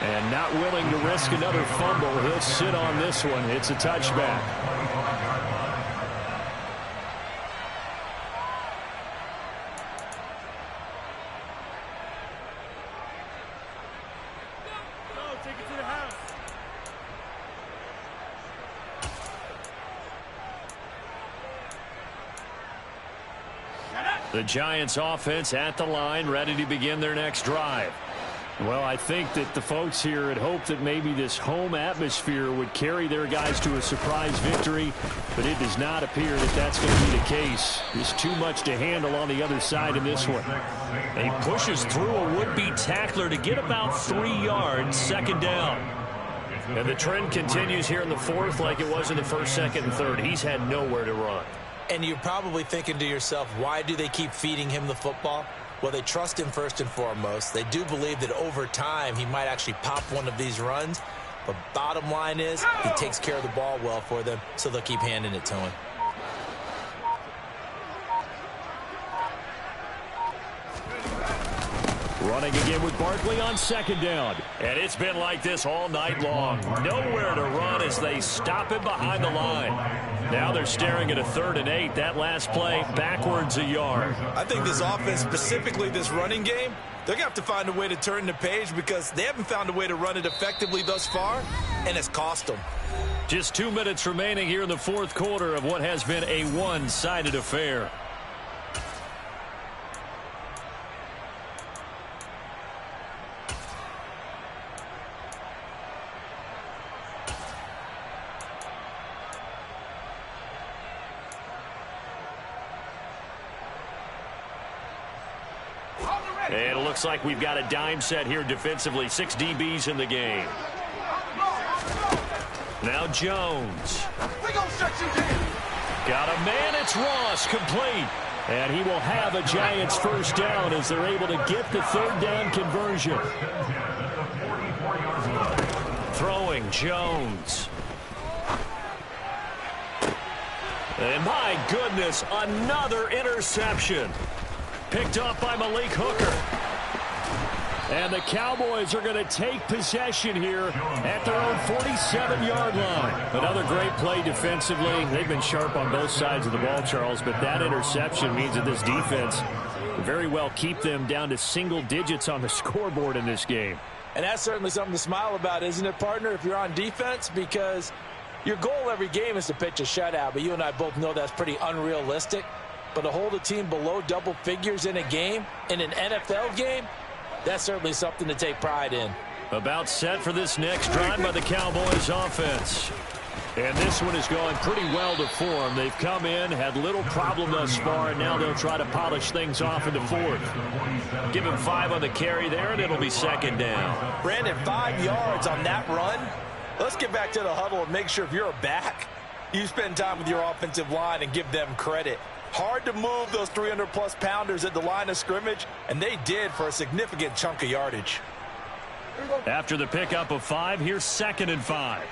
And not willing to risk another fumble. He'll sit on this one. It's a touchback. The Giants offense at the line, ready to begin their next drive. Well, I think that the folks here had hoped that maybe this home atmosphere would carry their guys to a surprise victory, but it does not appear that that's going to be the case. There's too much to handle on the other side in this one. And he pushes through a would-be tackler to get about 3 yards, 2nd down. And the trend continues here in the 4th like it was in the 1st, 2nd, and 3rd. He's had nowhere to run. And you're probably thinking to yourself, why do they keep feeding him the football? Well, they trust him first and foremost. They do believe that over time he might actually pop one of these runs. But bottom line is he takes care of the ball well for them, so they'll keep handing it to him. Running again with Barkley on 2nd down. And it's been like this all night long. Nowhere to run as they stop him behind the line. Now they're staring at a 3rd and 8. That last play, backwards a yard. I think this offense, specifically this running game, they're going to have to find a way to turn the page because they haven't found a way to run it effectively thus far, and it's cost them. Just 2 minutes remaining here in the 4th quarter of what has been a one-sided affair. And it looks like we've got a dime set here defensively. 6 DBs in the game. Now Jones. Got a man. It's Ross. Complete. And he will have a Giants 1st down as they're able to get the 3rd down conversion. Throwing Jones. And my goodness, another interception. Picked up by Malik Hooker. And the Cowboys are going to take possession here at their own 47-yard line. Another great play defensively. They've been sharp on both sides of the ball, Charles, but that interception means that this defense will very well keep them down to single digits on the scoreboard in this game. And that's certainly something to smile about, isn't it, partner, if you're on defense? Because your goal every game is to pitch a shutout, but you and I both know that's pretty unrealistic. But to hold a team below double figures in a game, in an NFL game, that's certainly something to take pride in. About set for this next drive by the Cowboys offense. And this one is going pretty well to form. They've come in, had little problem thus far, and now they'll try to polish things off in the fourth. Give him 5 on the carry there, and it'll be second down. Brandon, 5 yards on that run. Let's get back to the huddle and make sure if you're a back, you spend time with your offensive line and give them credit. Hard to move those 300-plus pounders at the line of scrimmage, and they did for a significant chunk of yardage. After the pickup of 5, here's 2nd and 5.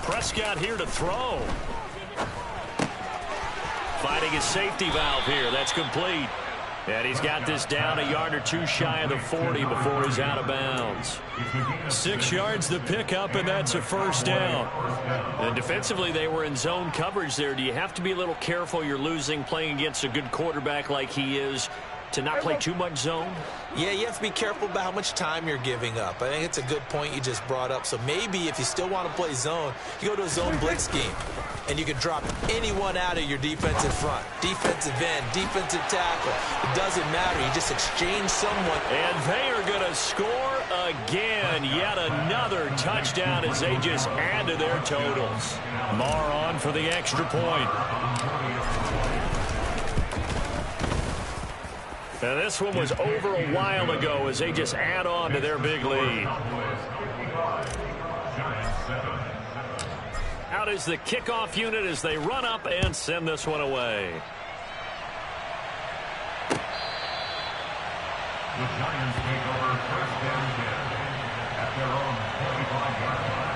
Prescott here to throw. Fighting his safety valve here. That's complete. And he's got this down a yard or 2 shy of the 40 before he's out of bounds. 6 yards the pickup, and that's a first down. And defensively, they were in zone coverage there. Do you have to be a little careful? You're losing playing against a good quarterback like he is to not play too much zone? Yeah, you have to be careful about how much time you're giving up. I think it's a good point you just brought up. So maybe if you still want to play zone, you go to a zone blitz scheme, and you can drop anyone out of your defensive front. Defensive end, defensive tackle. It doesn't matter. You just exchange someone. And they are going to score again. Yet another touchdown as they just add to their totals. Marr on for the extra point. And this one was over a while ago as they just add on to their big lead. Out is the kickoff unit as they run up and send this one away. The Giants take over 1st and 10 at their own 45-yard line.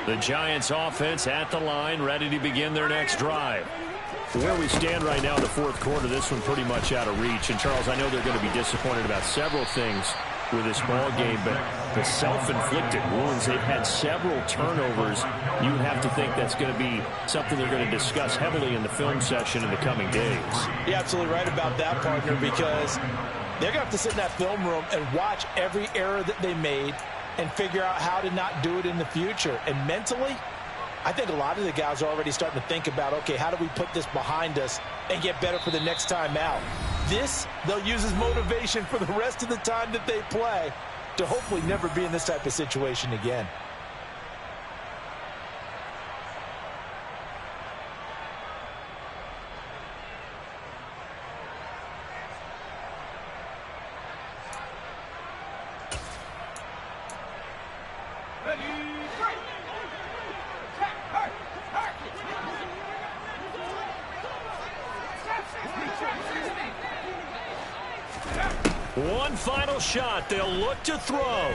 The Giants offense at the line, ready to begin their next drive. Where we stand right now in the 4th quarter, this one pretty much out of reach. And, Charles, I know they're going to be disappointed about several things with this ball game, but the self-inflicted wounds, they've had several turnovers. You would have to think that's going to be something they're going to discuss heavily in the film session in the coming days. You're absolutely right about that, partner, because they're going to have to sit in that film room and watch every error that they made and figure out how to not do it in the future. And mentally, I think a lot of the guys are already starting to think about, okay, how do we put this behind us and get better for the next time out? This, they'll use as motivation for the rest of the time that they play to hopefully never be in this type of situation again. One final shot. They'll look to throw.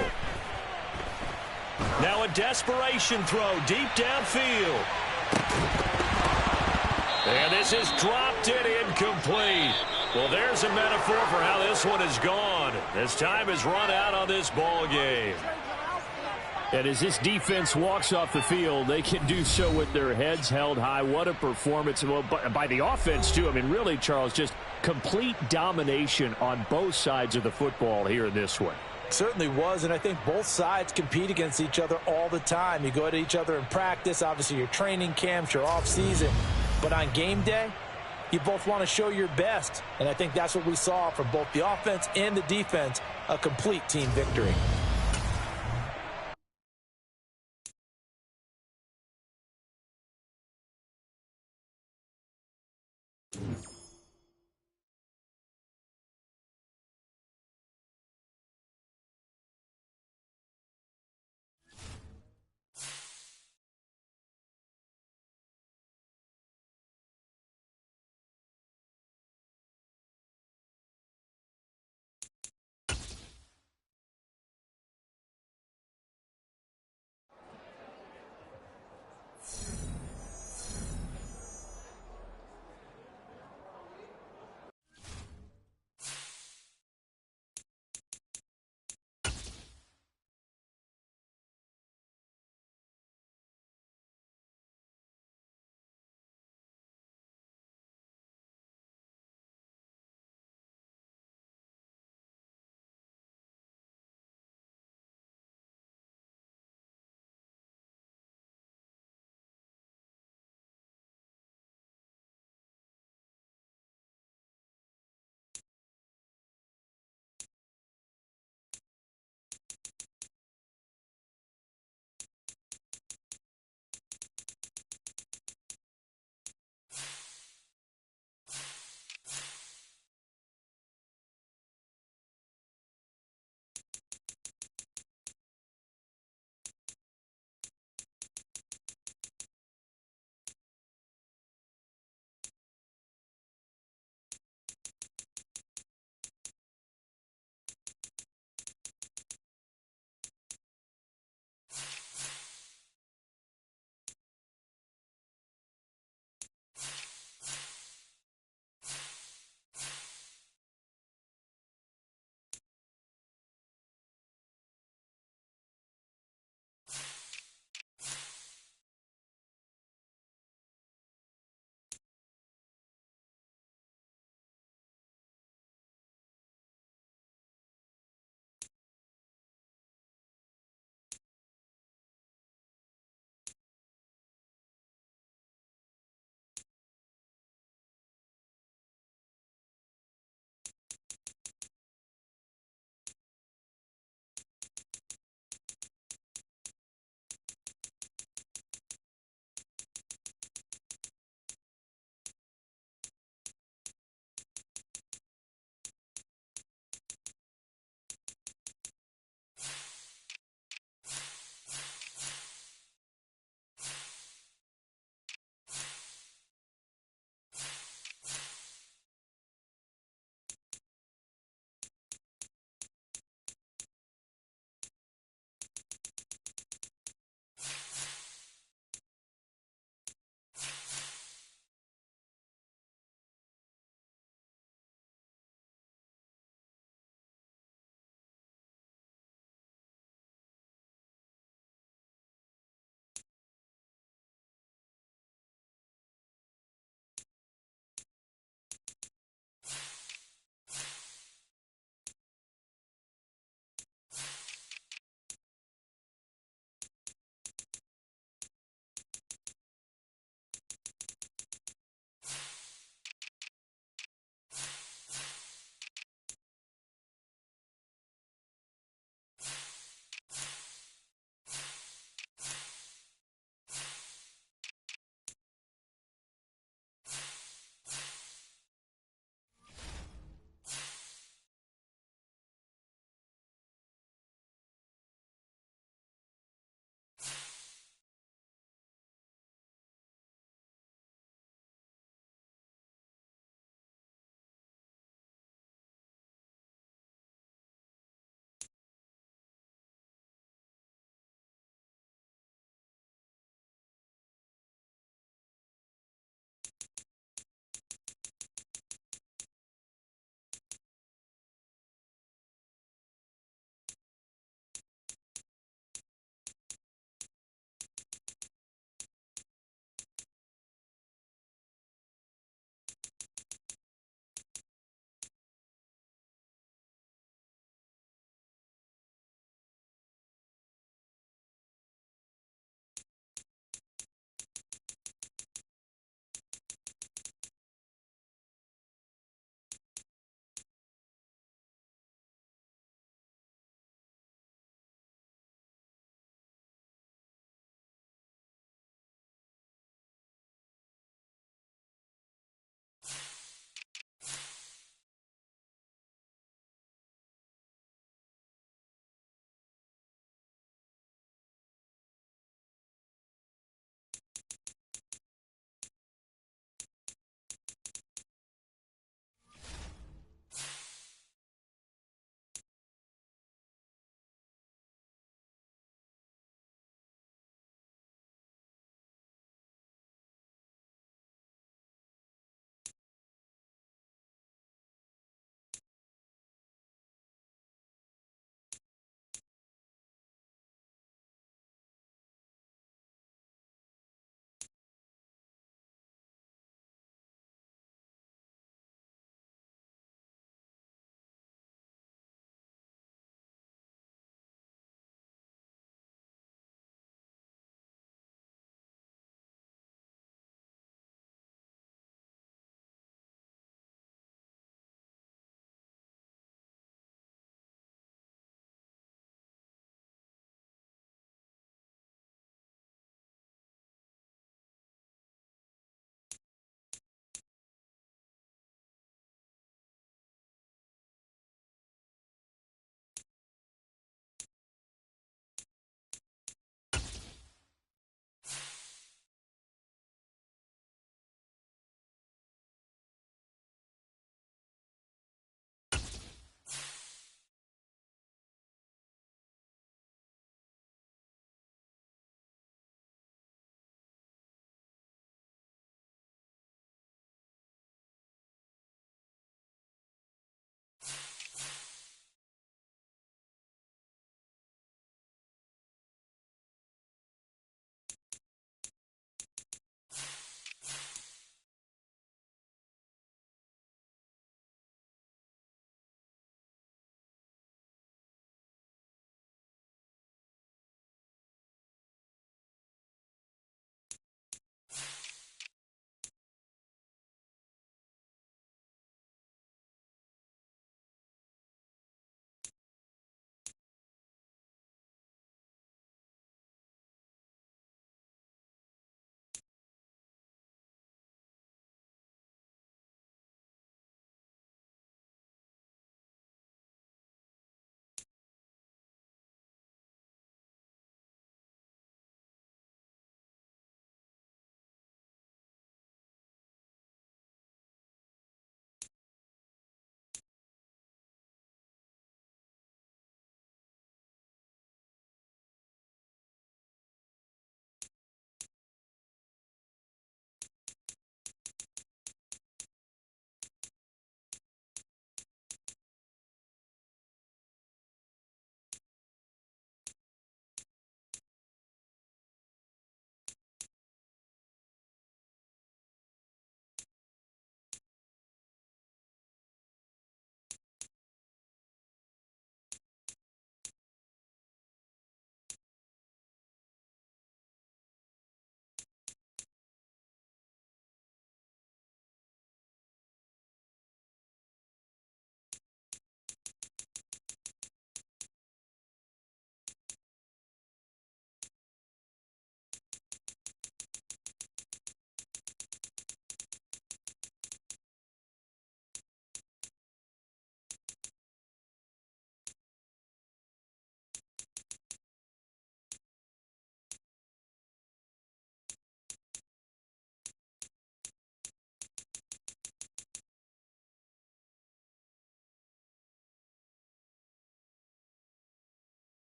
Now a desperation throw deep downfield. And this is dropped and incomplete. Well, there's a metaphor for how this one is gone. As time has run out on this ball game. And as this defense walks off the field, they can do so with their heads held high. What a performance by the offense, too. I mean, really, Charles, just complete domination on both sides of the football here in this one. Certainly was, and I think both sides compete against each other all the time. You go at each other in practice, obviously your training camps, your off-season. But on game day, you both want to show your best. And I think that's what we saw from both the offense and the defense, a complete team victory.